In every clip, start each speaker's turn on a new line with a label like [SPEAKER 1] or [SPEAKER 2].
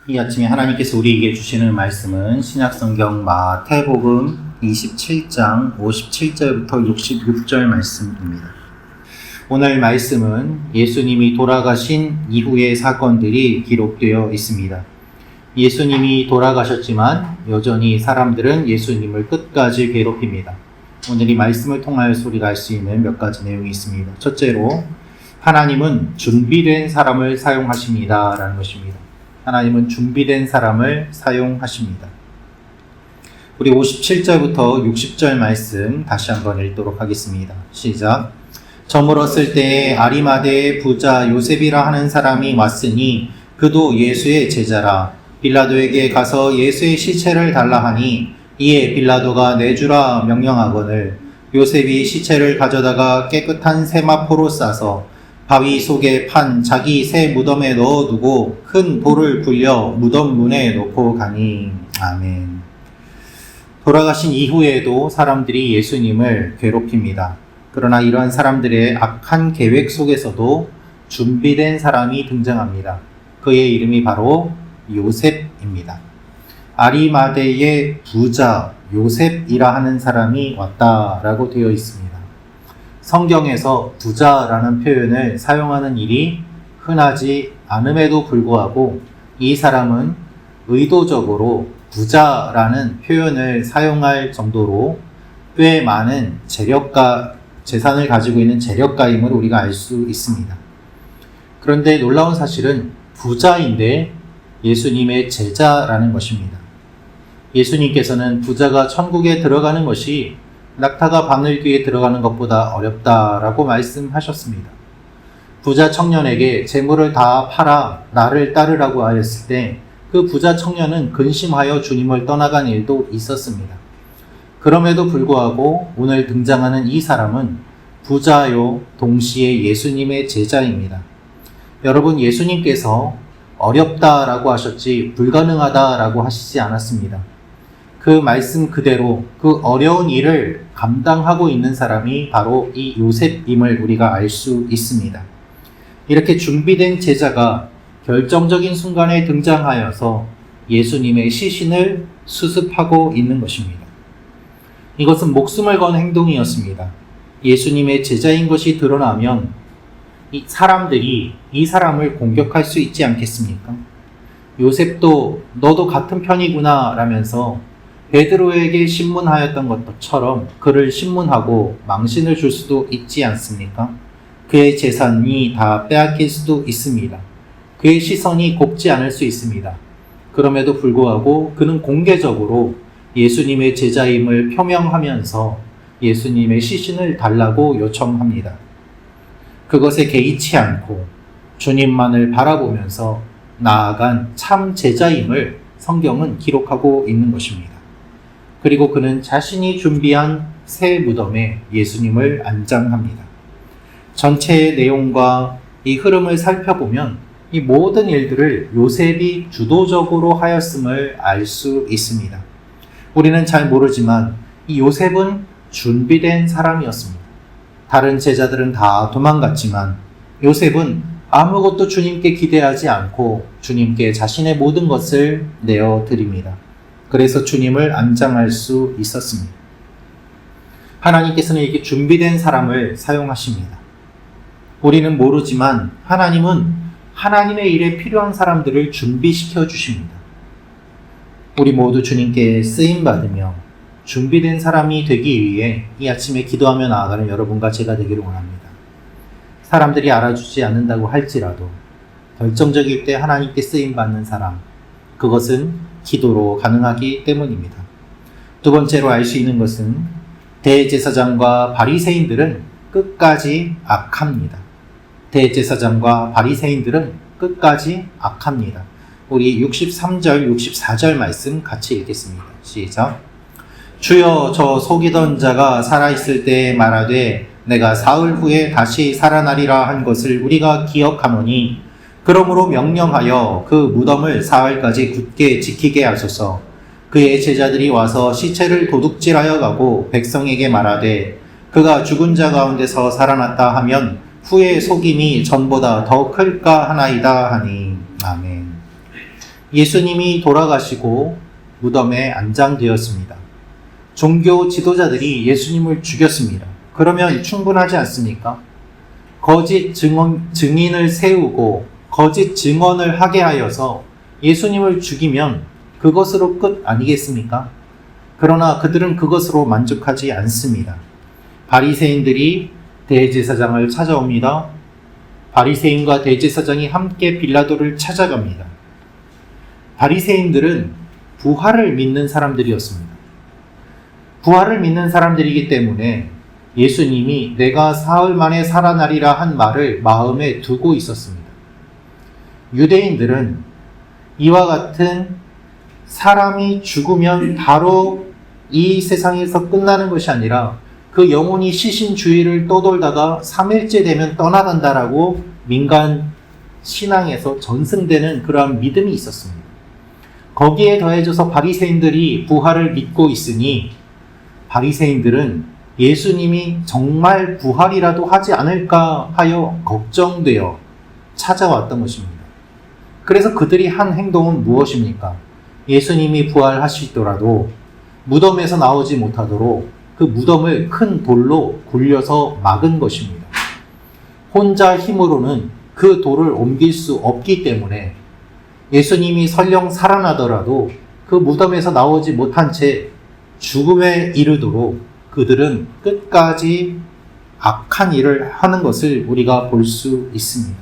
[SPEAKER 1] 이 아침에 하나님께서 우리에게 주시는 말씀은 신약성경 마태복음 27장 57절부터 66절 말씀입니다. 오늘 말씀은 예수님이 돌아가신 이후의 사건들이 기록되어 있습니다. 예수님이 돌아가셨지만 여전히 사람들은 예수님을 끝까지 괴롭힙니다. 오늘 이 말씀을 통하여 우리가 알 수 있는 몇 가지 내용이 있습니다. 첫째로 하나님은 준비된 사람을 사용하십니다 라는 것입니다. 하나님은 준비된 사람을 사용하십니다. 우리 57절부터 60절 말씀 다시 한번 읽도록 하겠습니다. 시작. 저물었을 때에 아리마대의 부자 요셉이라 하는 사람이 왔으니 그도 예수의 제자라. 빌라도에게 가서 예수의 시체를 달라 하니 이에 빌라도가 내주라 명령하거늘 요셉이 시체를 가져다가 깨끗한 세마포로 싸서 바위 속에 판 자기 새 무덤에 넣어두고 큰 돌을 굴려 무덤 문에 놓고 가니. 아멘. 돌아가신 이후에도 사람들이 예수님을 괴롭힙니다. 그러나 이러한 사람들의 악한 계획 속에서도 준비된 사람이 등장합니다. 그의 이름이 바로 요셉입니다. 아리마대의 부자 요셉이라 하는 사람이 왔다라고 되어 있습니다. 성경에서 부자라는 표현을 사용하는 일이 흔하지 않음에도 불구하고 이 사람은 의도적으로 부자라는 표현을 사용할 정도로 꽤 많은 재산을 가지고 있는 재력가임을 우리가 알 수 있습니다. 그런데 놀라운 사실은 부자인데 예수님의 제자라는 것입니다. 예수님께서는 부자가 천국에 들어가는 것이 낙타가 바늘 뒤에 들어가는 것보다 어렵다라고 말씀하셨습니다. 부자 청년에게 재물을 다 팔아 나를 따르라고 하였을 때 그 부자 청년은 근심하여 주님을 떠나간 일도 있었습니다. 그럼에도 불구하고 오늘 등장하는 이 사람은 부자요 동시에 예수님의 제자입니다. 여러분, 예수님께서 어렵다라고 하셨지 불가능하다라고 하시지 않았습니다. 그 말씀 그대로 그 어려운 일을 감당하고 있는 사람이 바로 이 요셉임을 우리가 알 수 있습니다. 이렇게 준비된 제자가 결정적인 순간에 등장하여서 예수님의 시신을 수습하고 있는 것입니다. 이것은 목숨을 건 행동이었습니다. 예수님의 제자인 것이 드러나면 이 사람들이 이 사람을 공격할 수 있지 않겠습니까? 요셉도 너도 같은 편이구나 라면서 베드로에게 신문하였던 것처럼 그를 신문하고 망신을 줄 수도 있지 않습니까? 그의 재산이 다 빼앗길 수도 있습니다. 그의 시선이 곱지 않을 수 있습니다. 그럼에도 불구하고 그는 공개적으로 예수님의 제자임을 표명하면서 예수님의 시신을 달라고 요청합니다. 그것에 개의치 않고 주님만을 바라보면서 나아간 참 제자임을 성경은 기록하고 있는 것입니다. 그리고 그는 자신이 준비한 새 무덤에 예수님을 안장합니다. 전체의 내용과 이 흐름을 살펴보면 이 모든 일들을 요셉이 주도적으로 하였음을 알 수 있습니다. 우리는 잘 모르지만 이 요셉은 준비된 사람이었습니다. 다른 제자들은 다 도망갔지만 요셉은 아무것도 주님께 기대하지 않고 주님께 자신의 모든 것을 내어드립니다. 그래서 주님을 안장할 수 있었습니다. 하나님께서는 이렇게 준비된 사람을 사용하십니다. 우리는 모르지만 하나님은 하나님의 일에 필요한 사람들을 준비시켜 주십니다. 우리 모두 주님께 쓰임받으며 준비된 사람이 되기 위해 이 아침에 기도하며 나아가는 여러분과 제가 되기를 원합니다. 사람들이 알아주지 않는다고 할지라도 결정적일 때 하나님께 쓰임받는 사람, 그것은 기도로 가능하기 때문입니다. 두 번째로 알 수 있는 것은 대제사장과 바리새인들은 끝까지 악합니다. 대제사장과 바리새인들은 끝까지 악합니다. 우리 63절, 64절 말씀 같이 읽겠습니다. 시작. 주여, 저 속이던 자가 살아있을 때에 말하되 내가 사흘 후에 다시 살아나리라 한 것을 우리가 기억하노니 그러므로 명령하여 그 무덤을 사흘까지 굳게 지키게 하소서. 그의 제자들이 와서 시체를 도둑질하여 가고 백성에게 말하되 그가 죽은 자 가운데서 살아났다 하면 후에 속임이 전보다 더 클까 하나이다 하니. 아멘. 예수님이 돌아가시고 무덤에 안장되었습니다. 종교 지도자들이 예수님을 죽였습니다. 그러면 충분하지 않습니까? 거짓 증인을 세우고 거짓 증언을 하게 하여서 예수님을 죽이면 그것으로 끝 아니겠습니까? 그러나 그들은 그것으로 만족하지 않습니다. 바리새인들이 대제사장을 찾아옵니다. 바리새인과 대제사장이 함께 빌라도를 찾아갑니다. 바리새인들은 부활을 믿는 사람들이었습니다. 부활을 믿는 사람들이기 때문에 예수님이 내가 사흘 만에 살아나리라 한 말을 마음에 두고 있었습니다. 유대인들은 이와 같은 사람이 죽으면 바로 이 세상에서 끝나는 것이 아니라 그 영혼이 시신 주위를 떠돌다가 3일째 되면 떠나간다라고 민간 신앙에서 전승되는 그러한 믿음이 있었습니다. 거기에 더해져서 바리새인들이 부활을 믿고 있으니 바리새인들은 예수님이 정말 부활이라도 하지 않을까 하여 걱정되어 찾아왔던 것입니다. 그래서 그들이 한 행동은 무엇입니까? 예수님이 부활하시더라도 무덤에서 나오지 못하도록 그 무덤을 큰 돌로 굴려서 막은 것입니다. 혼자 힘으로는 그 돌을 옮길 수 없기 때문에 예수님이 설령 살아나더라도 그 무덤에서 나오지 못한 채 죽음에 이르도록 그들은 끝까지 악한 일을 하는 것을 우리가 볼 수 있습니다.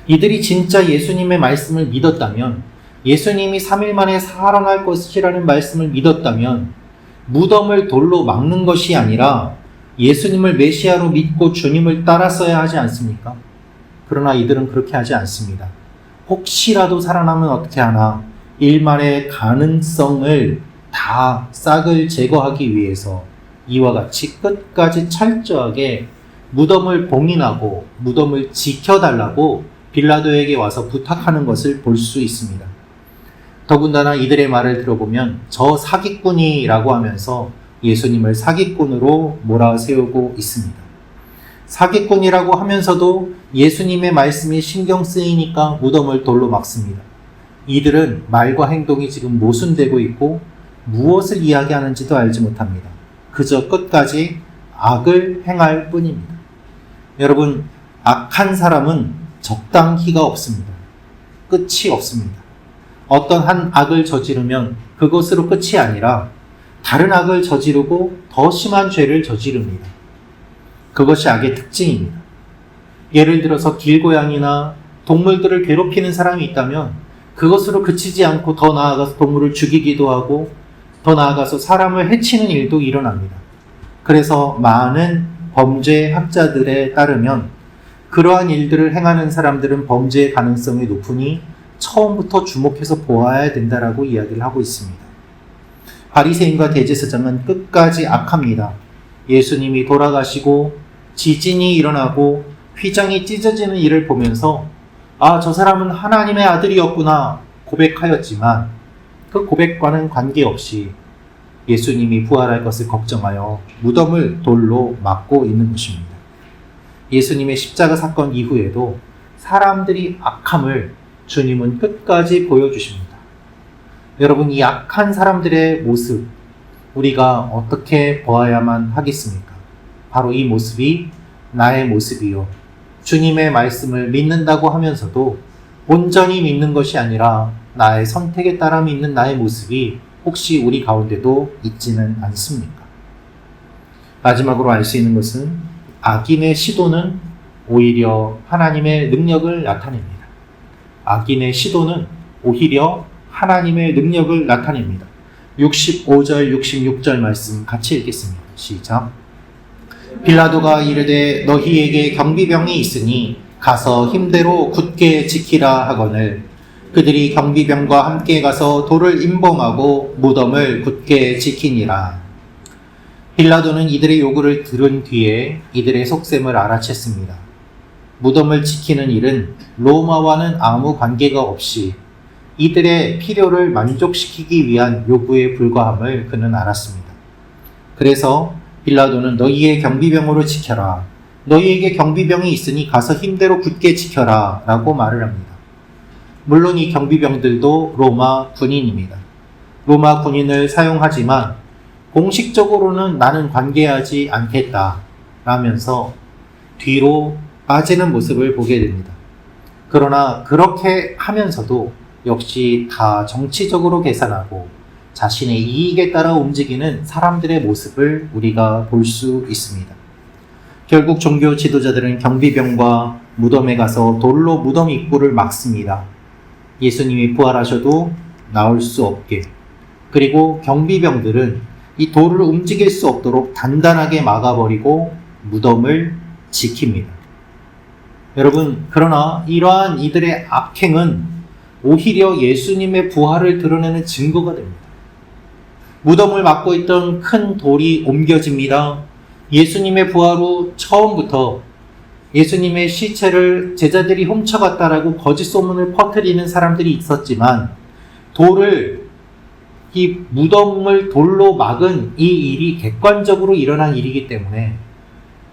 [SPEAKER 1] 이들이 진짜 예수님의 말씀을 믿었다면, 예수님이 3일 만에 살아날 것이라는 말씀을 믿었다면 무덤을 돌로 막는 것이 아니라 예수님을 메시아로 믿고 주님을 따랐어야 하지 않습니까? 그러나 이들은 그렇게 하지 않습니다. 혹시라도 살아나면 어떻게 하나 일만의 가능성을 다 싹을 제거하기 위해서 이와 같이 끝까지 철저하게 무덤을 봉인하고 무덤을 지켜달라고 빌라도에게 와서 부탁하는 것을 볼 수 있습니다. 더군다나 이들의 말을 들어보면 저 사기꾼이라고 하면서 예수님을 사기꾼으로 몰아세우고 있습니다. 사기꾼이라고 하면서도 예수님의 말씀이 신경 쓰이니까 무덤을 돌로 막습니다. 이들은 말과 행동이 지금 모순되고 있고 무엇을 이야기하는지도 알지 못합니다. 그저 끝까지 악을 행할 뿐입니다. 여러분, 악한 사람은 적당히가 없습니다. 끝이 없습니다. 어떤 한 악을 저지르면 그것으로 끝이 아니라 다른 악을 저지르고 더 심한 죄를 저지릅니다. 그것이 악의 특징입니다. 예를 들어서 길고양이나 동물들을 괴롭히는 사람이 있다면 그것으로 그치지 않고 더 나아가서 동물을 죽이기도 하고 더 나아가서 사람을 해치는 일도 일어납니다. 그래서 많은 범죄 학자들에 따르면 그러한 일들을 행하는 사람들은 범죄의 가능성이 높으니 처음부터 주목해서 보아야 된다라고 이야기를 하고 있습니다. 바리새인과 대제사장은 끝까지 악합니다. 예수님이 돌아가시고 지진이 일어나고 휘장이 찢어지는 일을 보면서 저 사람은 하나님의 아들이었구나 고백하였지만 그 고백과는 관계없이 예수님이 부활할 것을 걱정하여 무덤을 돌로 막고 있는 것입니다. 예수님의 십자가 사건 이후에도 사람들이 악함을 주님은 끝까지 보여주십니다. 여러분, 이 악한 사람들의 모습 우리가 어떻게 보아야만 하겠습니까? 바로 이 모습이 나의 모습이요. 주님의 말씀을 믿는다고 하면서도 온전히 믿는 것이 아니라 나의 선택에 따라 믿는 나의 모습이 혹시 우리 가운데도 있지는 않습니까? 마지막으로 알 수 있는 것은 악인의 시도는 오히려 하나님의 능력을 나타냅니다. 악인의 시도는 오히려 하나님의 능력을 나타냅니다. 65절, 66절 말씀 같이 읽겠습니다. 시작. 빌라도가 이르되 너희에게 경비병이 있으니 가서 힘대로 굳게 지키라 하거늘 그들이 경비병과 함께 가서 돌을 임봉하고 무덤을 굳게 지키니라. 빌라도는 이들의 요구를 들은 뒤에 이들의 속셈을 알아챘습니다. 무덤을 지키는 일은 로마와는 아무 관계가 없이 이들의 필요를 만족시키기 위한 요구에 불과함을 그는 알았습니다. 그래서 빌라도는 너희의 경비병으로 지켜라. 너희에게 경비병이 있으니 가서 힘대로 굳게 지켜라 라고 말을 합니다. 물론 이 경비병들도 로마 군인입니다. 로마 군인을 사용하지만 공식적으로는 나는 관계하지 않겠다 라면서 뒤로 빠지는 모습을 보게 됩니다. 그러나 그렇게 하면서도 역시 다 정치적으로 계산하고 자신의 이익에 따라 움직이는 사람들의 모습을 우리가 볼 수 있습니다. 결국 종교 지도자들은 경비병과 무덤에 가서 돌로 무덤 입구를 막습니다. 예수님이 부활하셔도 나올 수 없게. 그리고 경비병들은 이 돌을 움직일 수 없도록 단단하게 막아버리고 무덤을 지킵니다. 여러분, 그러나 이러한 이들의 악행은 오히려 예수님의 부활을 드러내는 증거가 됩니다. 무덤을 막고 있던 큰 돌이 옮겨집니다. 예수님의 부활 후 처음부터 예수님의 시체를 제자들이 훔쳐갔다라고 거짓 소문을 퍼뜨리는 사람들이 있었지만 이 무덤을 돌로 막은 이 일이 객관적으로 일어난 일이기 때문에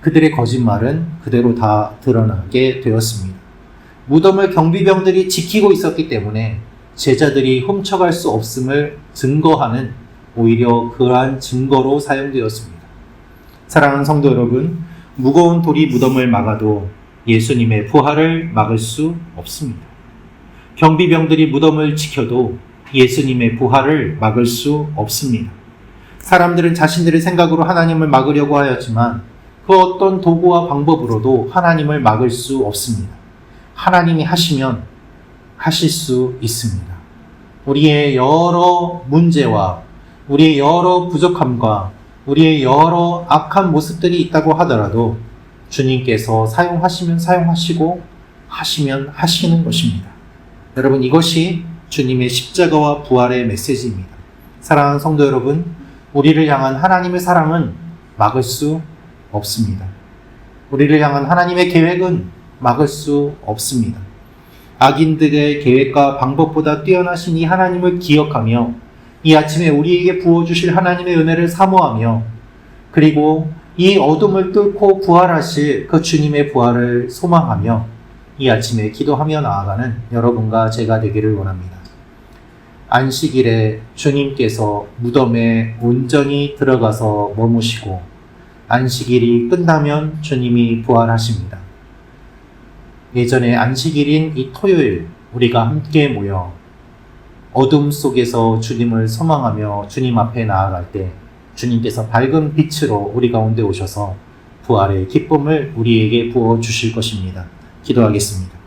[SPEAKER 1] 그들의 거짓말은 그대로 다 드러나게 되었습니다. 무덤을 경비병들이 지키고 있었기 때문에 제자들이 훔쳐갈 수 없음을 증거하는 오히려 그러한 증거로 사용되었습니다. 사랑하는 성도 여러분, 무거운 돌이 무덤을 막아도 예수님의 부활을 막을 수 없습니다. 경비병들이 무덤을 지켜도 예수님의 부활을 막을 수 없습니다. 사람들은 자신들의 생각으로 하나님을 막으려고 하였지만 그 어떤 도구와 방법으로도 하나님을 막을 수 없습니다. 하나님이 하시면 하실 수 있습니다. 우리의 여러 문제와 우리의 여러 부족함과 우리의 여러 악한 모습들이 있다고 하더라도 주님께서 사용하시면 사용하시고 하시면 하시는 것입니다. 여러분, 이것이 주님의 십자가와 부활의 메시지입니다. 사랑하는 성도 여러분, 우리를 향한 하나님의 사랑은 막을 수 없습니다. 우리를 향한 하나님의 계획은 막을 수 없습니다. 악인들의 계획과 방법보다 뛰어나신 이 하나님을 기억하며 이 아침에 우리에게 부어주실 하나님의 은혜를 사모하며 그리고 이 어둠을 뚫고 부활하실 그 주님의 부활을 소망하며 이 아침에 기도하며 나아가는 여러분과 제가 되기를 원합니다. 안식일에 주님께서 무덤에 온전히 들어가서 머무시고 안식일이 끝나면 주님이 부활하십니다. 예전에 안식일인 이 토요일 우리가 함께 모여 어둠 속에서 주님을 소망하며 주님 앞에 나아갈 때 주님께서 밝은 빛으로 우리 가운데 오셔서 부활의 기쁨을 우리에게 부어주실 것입니다. 기도하겠습니다.